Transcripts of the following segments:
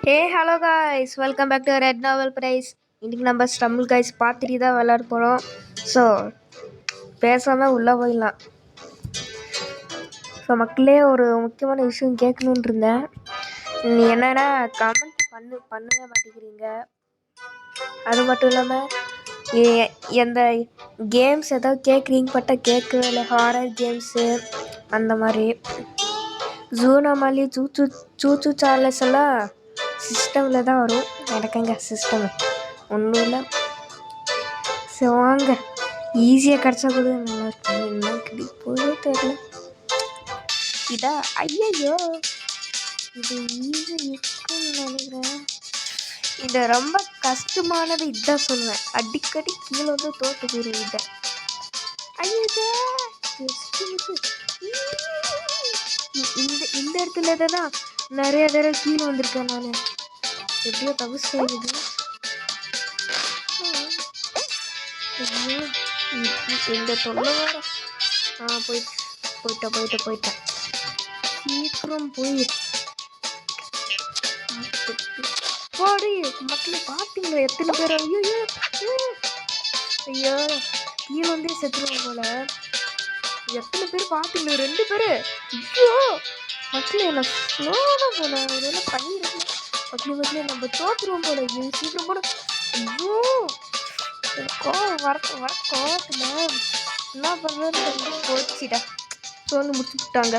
Hey hello guys, welcome back to red novel prize. இன்றைக்கி நம்ம stumble guys பார்த்துட்டு தான் விளையாட போகிறோம். ஸோ பேசாமல் உள்ளே போயிடலாம். ஸோ மக்களே, ஒரு முக்கியமான விஷயம் கேட்கணுன்னு இருந்தேன். நீ என்னென்னா கமெண்ட் பண்ணவே மாட்டேங்கிறீங்க. அது மட்டும் இல்லாமல் எந்த கேம்ஸ் ஏதாவது கேட்குறீங்க பட்டா கேட்கவே இல்லை. ஹாரர் கேம்ஸு அந்த மாதிரி ஜூனாமாலி சூச்சு சூச்சு சார்லஸ் எல்லாம் சிஸ்டமில் தான் வரும். எனக்குங்க சிஸ்டம் ஒன்றும் இல்லை. ஸோ வாங்க, ஈஸியாக கிடச்சா கூட நல்லா இருக்கும். என்ன கிடைப்போதோ தெரியல. இதா ஐயோ, இது ஈஸி இருக்குன்னு நினைக்கிறேன். இதை ரொம்ப கஷ்டமானது இதுதான் சொல்லுவேன். அடிக்கடி கீழே வந்து தோற்று போயிடும். இதை ஐயோ இந்த இடத்துல தான் நிறைய தடவை கீழே வந்திருக்கேன் நான். எப்படியோ தவிர செய்யுது. இந்த தொல்லை வேற. போயிட்டேன் சீக்கிரம் போய் போடி. மக்களை பார்த்தீங்களா எத்தனை பேர்? ஐயோ கீழே வந்தே செத்துருவோம் போல. எத்தனை பேர் பார்த்தீங்களா? 2 பேர். ஐயோ மக்களே, என்ன ஸ்லோவாக போல ஒரு பண்ணிருக்கேன். மக்களே நம்ம தோற்றுருவோம் போல. சீக்கிரம் போட. ஐயோ கோவத்தில் என்ன பண்ணுறது போச்சுடா. சொல்லி முடிச்சு விட்டாங்க.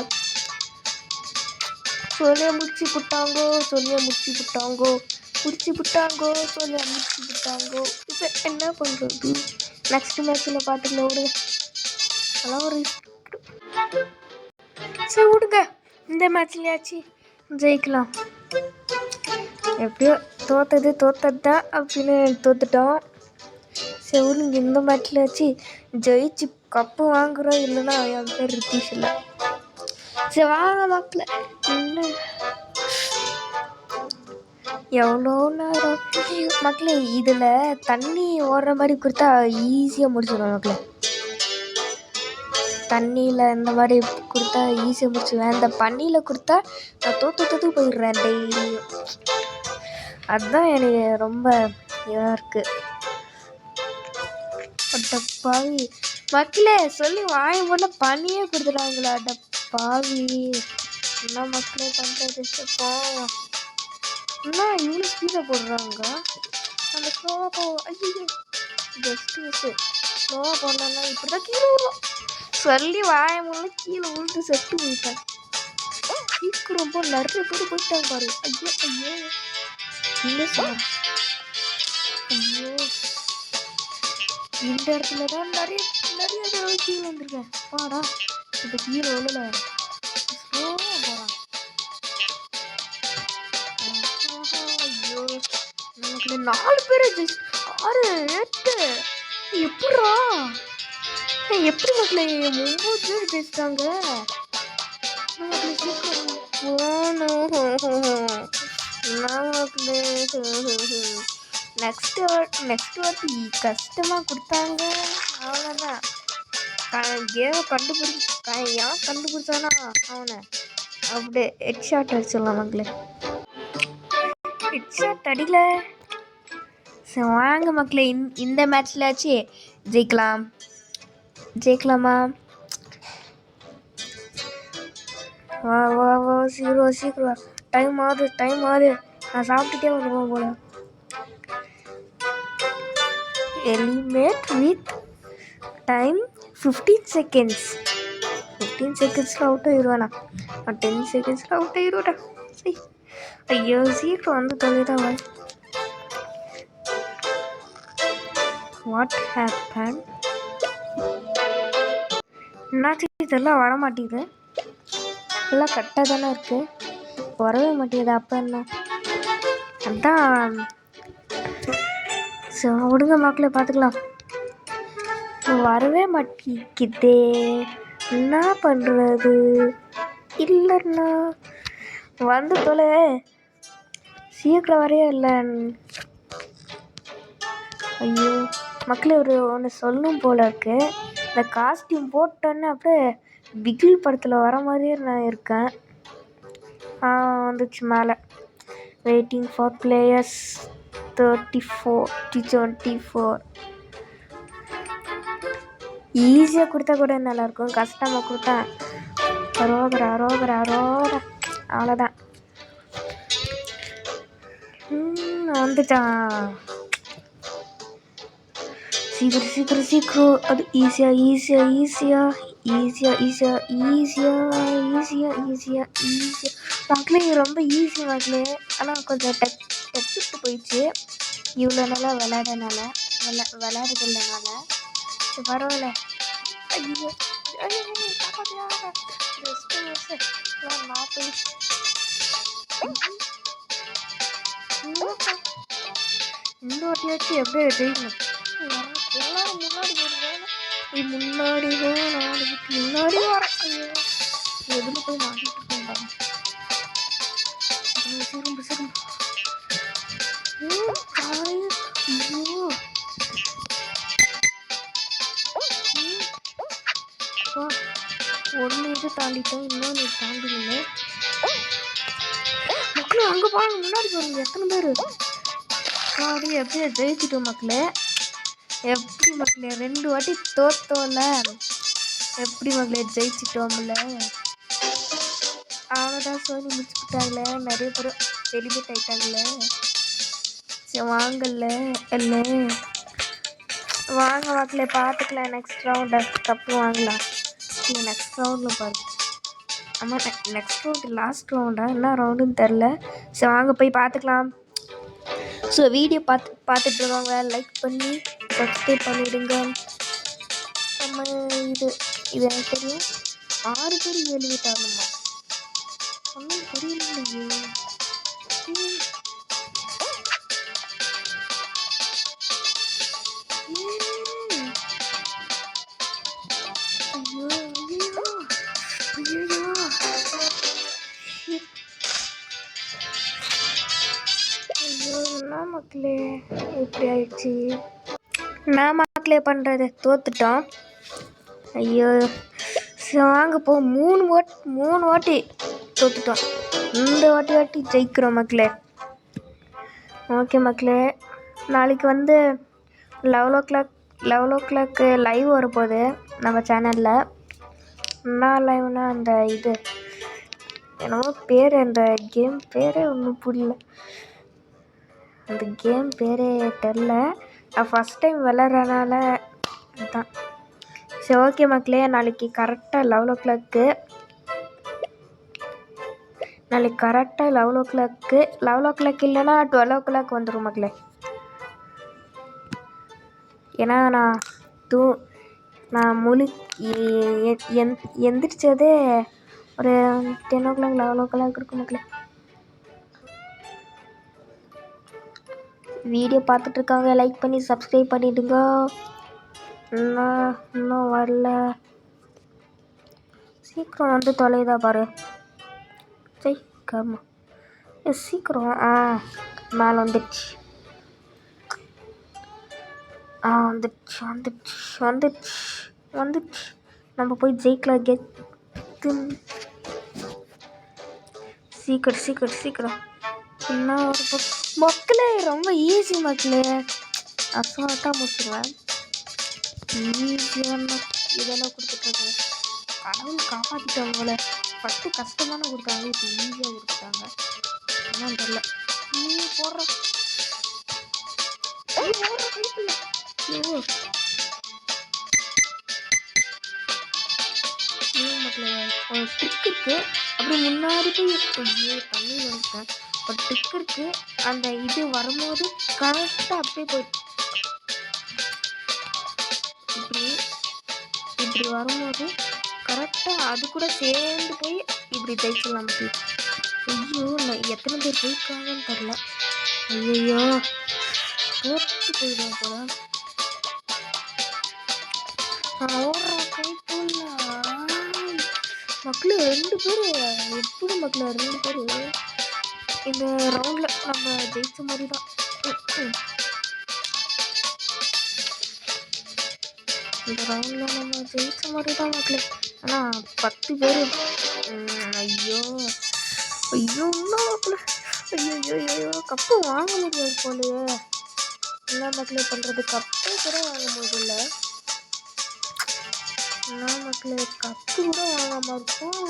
இப்போ என்ன பண்ணுறது? நெக்ஸ்ட் மேட்ச்சில் பார்த்துக்கலாம். விடுங்க, அதெல்லாம் ஒரு சரி விடுங்க. இந்த மேட்ச்லையாச்சு ஜெயிக்கலாம். எப்படியோ தோத்தது தான் அப்படின்னு தோத்துட்டோம். சரி விடுங்க, இந்த மேட்ச்லையாச்சு ஜெயிச்சு கப்பு வாங்குகிறோம். இல்லைன்னா என் பேர் ரித்தீஷ் இல்லை. சரி வாங்க மக்களே. என்ன எவ்வளோ நேரம் மக்களே? இதில் தண்ணி ஓடுற மாதிரி கொடுத்தா ஈஸியாக முடிச்சிடுவேன் மக்களே. தண்ணியில் இந்த மாதிரி கொடுத்தா ஈஸியாக முடிச்சுடுவேன். இந்த பனியில் கொடுத்தா நான் தோத்து போயிடுறேன் டெய்லியும். அதுதான் எனக்கு ரொம்ப இதாக இருக்குது. அட பாவி மக்களே, சொல்லி வாங்கி போல பனியே கொடுத்துட்டாங்களா? அட பாவி, என்ன மக்களே பண்ணுறது? போவோம். என்ன இவ்வளோ ஸ்பீடாக போடுறாங்க? அந்த ஸ்லோவாக போவோம். ஐயோ ஜஸ்ட் மிஸ்ஸு. ஸ்லோவாக போடலன்னா இப்படி தான் கீழே விடுவோம். சொல்லி வாயமுள்ள கீழே விழுந்து செட்டு போயிட்டேன். சீக்கிரம் போ, நிறைய பேர் போயிட்டாங்க பாரு. ஐயோ இல்லை சார். ஐயோ இந்த இடத்துல தான் நிறைய தடவை கீழே வந்திருக்கேன். பாடா இப்போ கீழே விழல. ஸ்லோவாக போகிறான். ஐயோ நமக்கு 4 பேர் ஜஸ்ட் 6 8 எப்படா? எப்படி மக்களே 9 பேர் ஜெயிச்சிட்டாங்க? நெக்ஸ்ட் வாட்டி கஷ்டமாக கொடுத்தாங்க. அவ்வளோதான். கேமை ஏன் கண்டுபிடிச்சானா அவனை அப்படியே ஹெட் ஷாட் அடிச்சிடலாம் மக்களே. ஹெட் ஷாட் அடிக்கல. சரி வாங்க மக்களே, இந்த மேட்ச்லாச்சு ஜெயிக்கலாமா? வா சீக்கிரம் டைம் ஆகுது. நான் சாப்பிட்டுட்டே வருவோம் போல. Eliminate with time 15 seconds. 15 செகண்ட்ஸில் அவுட் ஆயிடுவானா? 10 செகண்ட்ஸில் அவுட் ஆயிடுவாடா. சரி ஐயோ சீக்கிரம் வந்து தொலைதான். What happen? என்னாச்சு? இதெல்லாம் வர மாட்டேங்குது. எல்லாம் கரெக்டாக தானே இருக்குது, வரவே மாட்டேங்குது. அப்போ என்ன? அதான் சரி விடுங்க மக்களே, பார்த்துக்கலாம். வரவே மாட்டேங்குதே, என்ன பண்ணுறது? இல்லைண்ணா வந்து தொலை. சீக்கிரம் வரையே இல்லை. ஐயோ மக்களே, ஒன்று சொல்லணும் போல இருக்கு. இந்த காஸ்டியூம் போட்டோன்னே அப்படியே பிகில் படத்தில் வர மாதிரியே நான் இருக்கேன். வந்துச்சு மேலே. வெயிட்டிங் ஃபார் பிளேயர்ஸ் 34 ஈஸியாக கொடுத்தா கூட நல்லாயிருக்கும். கஷ்டமாக கொடுத்தா அரோகரா அவ்வளோதான். வந்துட்டான். சீக்கிரம் அது ஈஸியாக மக்களே, ரொம்ப ஈஸி மக்களே. ஆனால் கொஞ்சம் டச் விட்டு போயிடுச்சு இவ்வளோ நல்லா விளையாடுறதுனால. பரவாயில்ல. ஐயோ நான் போய் இந்த வாட்டியாச்சு எப்படியே ஜெயிக்கணும். எல்லாரும் முன்னாடி வர எதுல போய் மாட்டிட்டு இருக்கோம். ஒன்று இது தாண்டிட்டோம், இன்னொன்று தாண்டிடுங்க மக்களே. அங்கே பாருங்க, முன்னாடி பாருங்க எத்தனை பேர். எப்படியா ஜெயிச்சிட்டோம் மக்களே. எப்படி மக்களே 2 வாட்டி தோத்தோம்ல, எப்படி மக்களே ஜெயிச்சிட்டோம்ல. அவ்வளோதான், சோனி முடிச்சுக்கிட்டாங்களே. நிறைய பேர் செலிப்ரேட் ஆகிட்டாங்களே. சரி வாங்கல வாங்க மக்களே, பார்த்துக்கலாம். நெக்ஸ்ட் ரவுண்டை கப்பு வாங்கலாம். நெக்ஸ்ட் ரவுண்டில் பாருங்க. ஆமாம், நெக்ஸ்ட் ரவுண்டு லாஸ்ட் ரவுண்டா என்ன ரவுண்டுன்னு தெரில. சரி வாங்க போய் பார்த்துக்கலாம். ஸோ வீடியோ பார்த்துட்டு இருக்கவங்க லைக் பண்ணி சப்ஸ்கிரைப் பண்ணிவிடுங்க. நம்ம இது எனக்கு தெரியும் 6 பேர் எழுதிட்டாங்கம்மா. ஒன்றும் தெரியலையே. என்ன மக்களே இப்படி ஆயிடுச்சு. நான் மக்களே பண்ணுறது தோத்துட்டோம். ஐயோ வாங்க போ. 3 வாட்டி தோத்துட்டோம். இந்த வாட்டி ஜெயிக்கிறோம் மக்களே. ஓகே மக்களே, நாளைக்கு வந்து 11 o'clock லைவ் வரப்போகுது நம்ம சேனலில். என்ன லைவ்னா அந்த இது என்னமோ பேர், அந்த கேம் பேரே ஒன்றும் புரியல. அந்த கேம் பேரே தெரில. நான் ஃபஸ்ட் டைம் விளாட்றதுனால அதுதான். சரி ஓகே மக்களே, நாளைக்கு கரெக்டாக 11 o'clock. நாளைக்கு கரெக்டாக 11 o'clock இல்லைன்னா 12 o'clock வந்துடும் மக்களே. ஏன்னா நான் எந்திரிச்சதே ஒரு 10 o'clock 11 o'clock இருக்கும் மக்களே. வீடியோ பார்த்துட்ருக்காங்க லைக் பண்ணி சப்ஸ்கிரைப் பண்ணிவிடுங்க. இன்னும் வரல, சீக்கிரம் வந்து தொலைதா பாரு. சரி கர்மா, சீக்கிரம். மேலே வந்துடுச்சு. வந்துடுச்சு. நம்ம போய் ஜெயிக்கலாம். சீக்கிரம். என்ன ஒரு மக்களே, ரொம்ப ஈஸி மக்களே. அசால்ட்டாக முடிச்சுருவேன். ஈஸியான இதெல்லாம் கொடுத்துட்ருக்காங்க. கடவுள் காப்பாற்றிட்டவங்கள. ஃபஸ்ட்டு கஷ்டமான கொடுத்தாங்க, இப்போ ஈஸியாக கொடுத்துட்டாங்க. என்னன்னு தெரில. போடுற மக்களே ஒரு ட்ரிக் இருக்குது. அப்படி முன்னாடி போய் தண்ணி வந்துட்டேன். ஒரு ட்ரிக் இருக்குது. அந்த இது வரும்போது கரெக்டாக அப்படியே போயிட்டு இப்படி வரும்போது கரெக்டாக அது கூட சேர்ந்து போய் இப்படி ஜெயிச்சிடலாம். ஐயோ நான் எத்தனை பேர் போயிருக்காங்கன்னு தெரில. ஐயோ போட்டு போயிடுவேன் போல. நான் ஓடுறேன் கை போடல மக்களே. 2 பேர் எப்படி மக்களே 2 பேர் இந்த ரவுண்டில் நம்ம ஜெயிச்ச மாதிரி தான். இந்த ரவுண்டில் நம்ம ஜெயிச்ச மாதிரி தான் மக்களே. ஆனால் 10 பேர். ஐயோ இன்னும் மக்களே ஐயோ கப்பு வாங்க முடியாது போலயே. என்ன மக்களே பண்ணுறது, கப்பே கூட வாங்க முடியல. என்ன மக்களே கப்பு கூட வாங்காமல் இருக்கும்.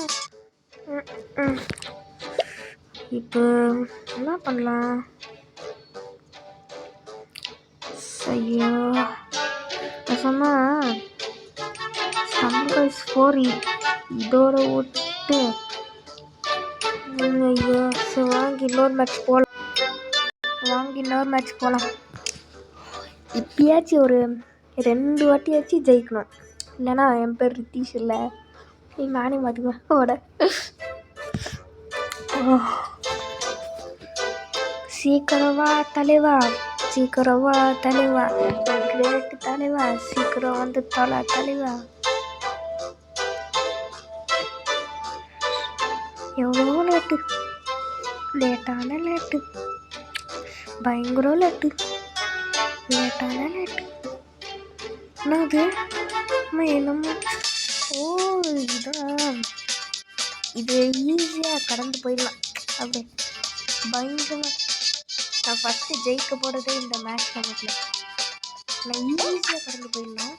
இப்போ என்ன பண்ணலாம்? ஐயோ சொன்னா சம்பைஸ் 4 இதோட விட்டு ஐயோ. சரி வாங்கி இன்னொரு மேட்ச் போகலாம். இப்பயாச்சும் ஒரு 2 வாட்டியாச்சும் ஜெயிக்கணும். இல்லைன்னா என் பேர் ரித்தீஷ் இல்லை, நானே மாற்றிக்குவேன். சீக்கிரம் வா தலைவா, சீக்கிரம் வா தலைவா, கிரேட் தலைவா, சீக்கிரம் வந்து தலைவா. எவ்வளோ லேட்டான லேட்டு, பயங்கர லேட்டான லேட்டு. என்னது என்னமோ? ஓ இதான், இது ஈஸியாக கடந்து போயிடலாம் அப்படியே பயங்கரமாக. நான் ஃபஸ்ட்டு ஜெயிக்க போகிறதே இந்த மேட்ச் கணக்கில். நான் ஈஸியாக கடந்து போயிடலாம்.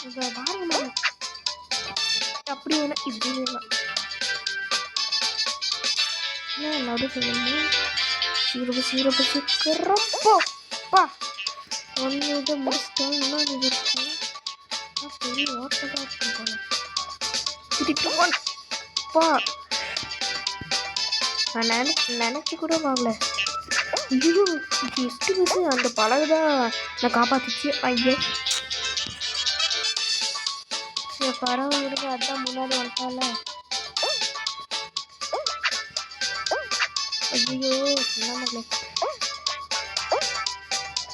இப்போ பாருங்க அப்படி வேணாம் இப்படி வேணாம். என்ன நடு சொல்லுங்க, சீக்கிரப்பா ஒன்று இதை முடிச்சிட்டோம். இன்னொன்று இது இருக்கு, பெரிய ஓட்டதாக இருக்கும் போல. திட்டப்பா நான் நினச்சி கூட வாங்கல. ஐயோ ஜஸ்ட்டு மிஸ்ஸு, அந்த பழகுதான் நான் காப்பாற்றிச்சு. ஐயோ சரி பரவாயில்ல, அதான் முன்னாடி வந்துட்டால. ஐயோ சொன்னாமலே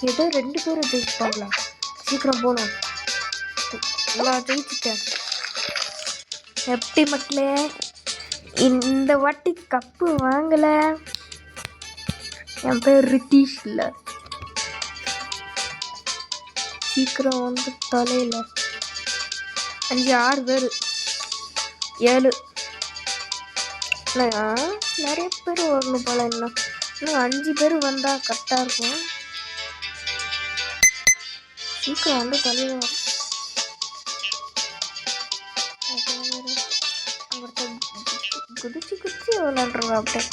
ஏதோ 2 பேரும் ஜெயிச்சிட்டாங்களா? சீக்கிரம் போகணும். நான் ஜெயிச்சிட்டேன். எப்படி மக்களே இந்த வாட்டி கப்பு வாங்கலை. என் பேர் ரித்தீஷ் இல்லை. சீக்கிரம் வந்து தொலைல 5 6 பேர் 7 நிறைய பேர் வரணும் போல. இன்னும் 5 பேர் வந்தால் கரெக்டாக இருக்கும். சீக்கிரம் வந்து தொலைல வரும். குதிச்சு விளாண்டுருவா அப்படியே.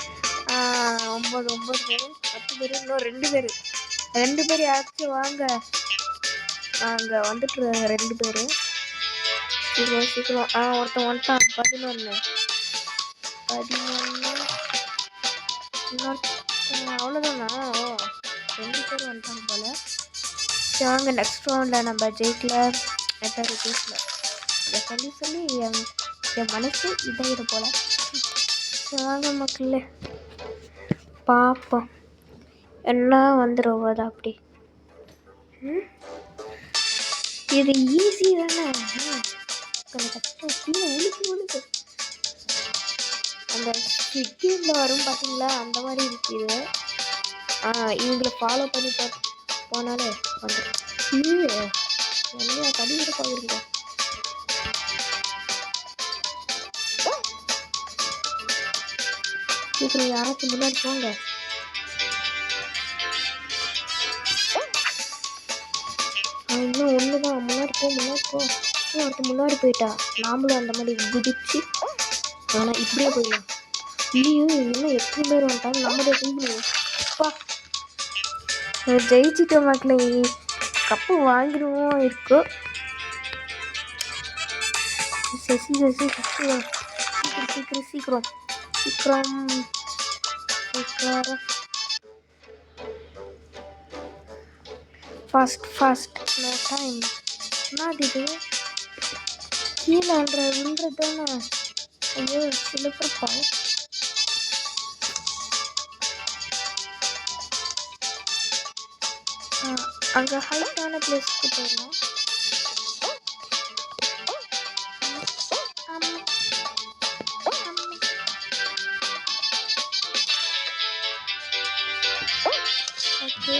9 பேர் 10 பேர், இன்னும் 2 பேர் யாராச்சும் வாங்க. அங்கே வந்துட்டு 2 பேர். சீக்கிரம் ஒருத்தன் வந்துட்டான். 11 அவ்வளோதானா? ஓ 2 பேர் வந்துட்டாங்க போல. சரி வாங்க நெக்ஸ்ட் ரவுண்டில் நம்ம ஜெயிக்கல எத்தனை ரித்தீஷில் இதை சொல்லி என் மனசு இதாகிடும் போல. வாங்க மக்களே பார்ப்போம் என்ன வந்துடுவோதா. அப்படி இது ஈஸி தானே. கொஞ்சம் கஷ்டம் கீழே உழுக்கு. அந்த ஸ்விக்கியில் வரும் பார்த்தீங்களா, அந்த மாதிரி இருக்கு இது. இவங்களை ஃபாலோ பண்ணி போனாலே வந்துடும். இது நல்லா கடிவிட பார்க்குறீங்க. சீக்கிரம் யாராச்சும் முன்னாடி போங்க. இன்னும் ஒன்று தான். முன்னாடி போ. ஒருத்தர் முன்னாடி போயிட்டா. நாமளும் அந்த மாதிரி குதிச்சு ஆனால் இப்படியே போயிடலாம். இல்லையோ இன்னும் எத்தனை பேர் வந்துட்டாங்க. நம்மளே ஜெயிக்கணும். அப்பா ஜெயிச்சிட்ட மக்களே, கப்பு வாங்கிடுவோம் இருக்கு. சீக்கிரம் ஃபாஸ்ட் நோ டைம். என்னது இது கீழே விழுறது தானே? ஐயோ சிலப்பா. அங்கே ஹைட்டான பிளேஸ்க்கு போயிடலாம். ஓகே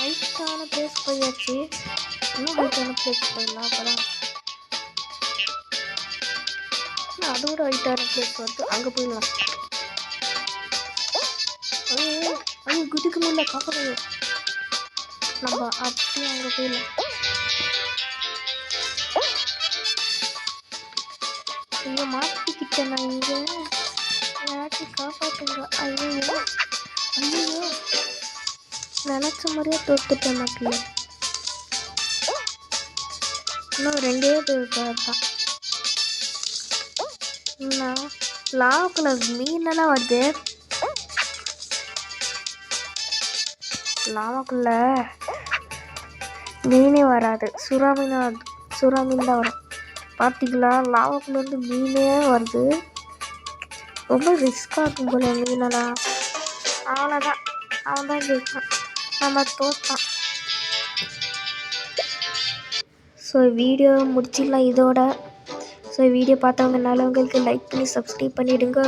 ஹைட்டான பிளேஸ் போயாச்சு. இன்னும் ஹைட்டான பிளேஸ் போயிடலாம். அப்போதான் அதோட ஹைட்டான பிளேஸ் வந்து அங்கே போயிடலாம். ஐயோ ஐயோ குதிக்க முடியல காப்பாங்க. நம்ம அப்படியே அங்கே போயிடலாம். ஐயோ மாட்டிக்கிட்டேன் நான் இங்கே. யாராச்சும் காப்பாற்றுங்க. ஐயோ ஐயோ நினச்ச மாதிரியே தோத்துட்டேன் மக்களே. இன்னும் 2 பேர் தான். லாவுக்குள்ள மீனெல்லாம் வருது. லாவாக்குள்ள மீனே வராது, சுறா மீன் தான் வரும். பார்த்தீங்களா, லாவாக்குள்ளேருந்து மீனே வருது. ரொம்ப ரிஸ்காக இருக்கும் போல மீனெல்லாம். அவ்வளோதான், அவன் தான் ஜெயிச்சான், நம்ம தோற்றான். ஸோ வீடியோ முடிச்சிடலாம் இதோட. ஸோ வீடியோ பார்த்தவங்க நல்லவங்களுக்கு லைக் பண்ணி சப்ஸ்கிரைப் பண்ணிவிடுங்க.